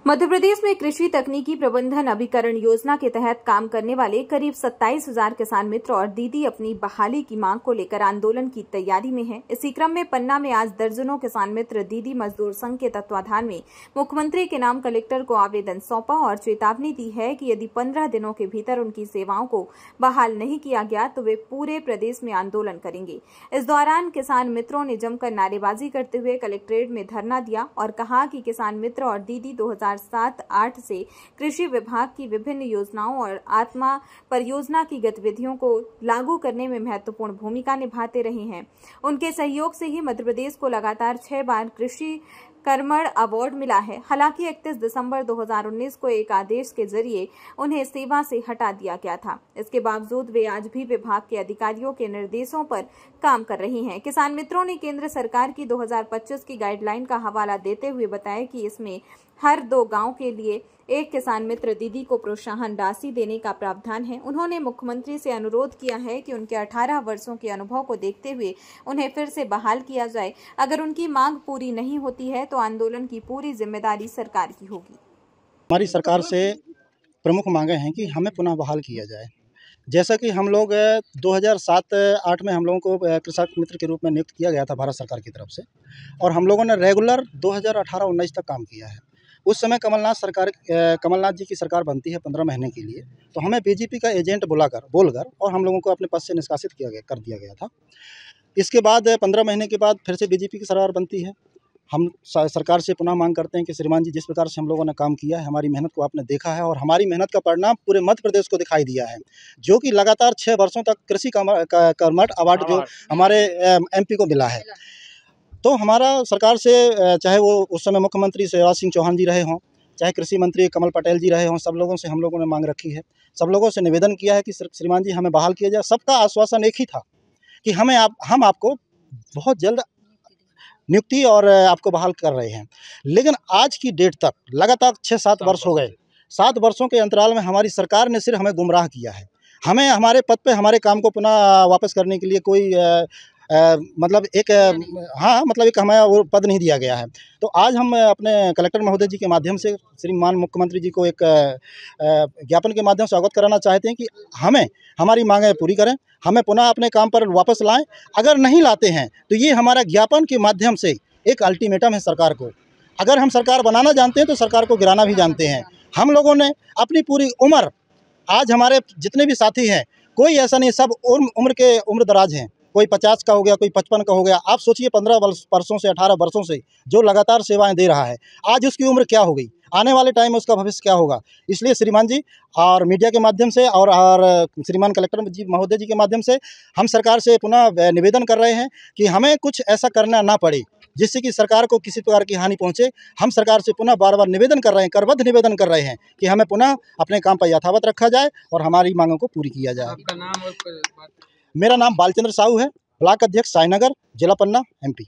मध्य प्रदेश में कृषि तकनीकी प्रबंधन अभिकरण योजना के तहत काम करने वाले करीब 27,000 किसान मित्र और दीदी अपनी बहाली की मांग को लेकर आंदोलन की तैयारी में हैं। इसी क्रम में पन्ना में आज दर्जनों किसान मित्र दीदी मजदूर संघ के तत्वाधान में मुख्यमंत्री के नाम कलेक्टर को आवेदन सौंपा और चेतावनी दी है कि यदि 15 दिनों के भीतर उनकी सेवाओं को बहाल नहीं किया गया तो वे पूरे प्रदेश में आंदोलन करेंगे। इस दौरान किसान मित्रों ने जमकर नारेबाजी करते हुए कलेक्ट्रेट में धरना दिया और कहा कि किसान मित्र और दीदी 2007-8 से कृषि विभाग की विभिन्न योजनाओं और आत्मा परियोजना की गतिविधियों को लागू करने में महत्वपूर्ण भूमिका निभाते रहे हैं। उनके सहयोग से ही मध्य प्रदेश को लगातार 6 बार कृषि कर्मण अवार्ड मिला है। हालांकि 31 दिसंबर 2019 को एक आदेश के जरिए उन्हें सेवा से हटा दिया गया था। इसके बावजूद वे आज भी विभाग के अधिकारियों के निर्देशों पर काम कर रही हैं। किसान मित्रों ने केंद्र सरकार की 2025 की गाइडलाइन का हवाला देते हुए बताया कि इसमें हर 2 गांव के लिए एक किसान मित्र दीदी को प्रोत्साहन राशि देने का प्रावधान है। उन्होंने मुख्यमंत्री से अनुरोध किया है कि उनके 18 वर्षों के अनुभव को देखते हुए उन्हें फिर से बहाल किया जाए। अगर उनकी मांग पूरी नहीं होती है तो आंदोलन की पूरी जिम्मेदारी सरकार की होगी। हमारी सरकार से प्रमुख मांगे हैं कि हमें पुनः बहाल किया जाए। जैसा कि हम लोग 2007-8 में हम लोगों को कृषक मित्र के रूप में नियुक्त किया गया था भारत सरकार की तरफ से, और हम लोगों ने रेगुलर 2018-19 तक काम किया है। उस समय कमलनाथ जी की सरकार बनती है 15 महीने के लिए, तो हमें बीजेपी का एजेंट बोलकर और हम लोगों को अपने पद से निष्कासित कर दिया गया था। इसके बाद 15 महीने के बाद फिर से बीजेपी की सरकार बनती है। हम सरकार से पुनः मांग करते हैं कि श्रीमान जी, जिस प्रकार से हम लोगों ने काम किया है, हमारी मेहनत को आपने देखा है और हमारी मेहनत का परिणाम पूरे मध्य प्रदेश को दिखाई दिया है, जो कि लगातार 6 वर्षों तक कृषि कर्मठ अवार्ड जो हमारे MP को मिला है। तो हमारा सरकार से, चाहे वो उस समय मुख्यमंत्री शिवराज सिंह चौहान जी रहे हों, चाहे कृषि मंत्री कमल पटेल जी रहे हों, सब लोगों से हम लोगों ने मांग रखी है। सब लोगों से निवेदन किया है कि श्रीमान जी हमें बहाल किया जाए। सबका आश्वासन एक ही था कि हम आपको बहुत जल्द नियुक्ति और आपको बहाल कर रहे हैं। लेकिन आज की डेट तक लगातार 6-7 वर्ष हो गए। 7 वर्षों के अंतराल में हमारी सरकार ने सिर्फ हमें गुमराह किया है। हमें हमारे पद पे हमारे काम को पुनः वापस करने के लिए कोई एक हमें वो पद नहीं दिया गया है। तो आज हम अपने कलेक्टर महोदय जी के माध्यम से श्रीमान मुख्यमंत्री जी को एक ज्ञापन के माध्यम से अवगत कराना चाहते हैं कि हमें हमारी मांगें पूरी करें, हमें पुनः अपने काम पर वापस लाएं। अगर नहीं लाते हैं तो ये हमारा ज्ञापन के माध्यम से एक अल्टीमेटम है सरकार को। अगर हम सरकार बनाना जानते हैं तो सरकार को गिराना भी जानते हैं। हम लोगों ने अपनी पूरी उम्र, आज हमारे जितने भी साथी हैं, कोई ऐसा नहीं, सब उम्र दराज हैं। कोई 50 का हो गया, कोई 55 का हो गया। आप सोचिए 15 वर्षों से 18 वर्षों से जो लगातार सेवाएं दे रहा है, आज उसकी उम्र क्या हो गई, आने वाले टाइम में उसका भविष्य क्या होगा। इसलिए श्रीमान जी और मीडिया के माध्यम से और श्रीमान कलेक्टर जी महोदय जी के माध्यम से हम सरकार से पुनः निवेदन कर रहे हैं कि हमें कुछ ऐसा करना ना पड़े जिससे कि सरकार को किसी प्रकार की हानि पहुंचे। हम सरकार से पुनः बार-बार निवेदन कर रहे हैं, करबद्ध निवेदन कर रहे हैं कि हमें पुनः अपने काम पर यथावत रखा जाए और हमारी मांगों को पूरी किया जाए। आपका नाम और मेरा नाम बालचंद्र साहू है, ब्लॉक अध्यक्ष साईनगर, जिला पन्ना, MP।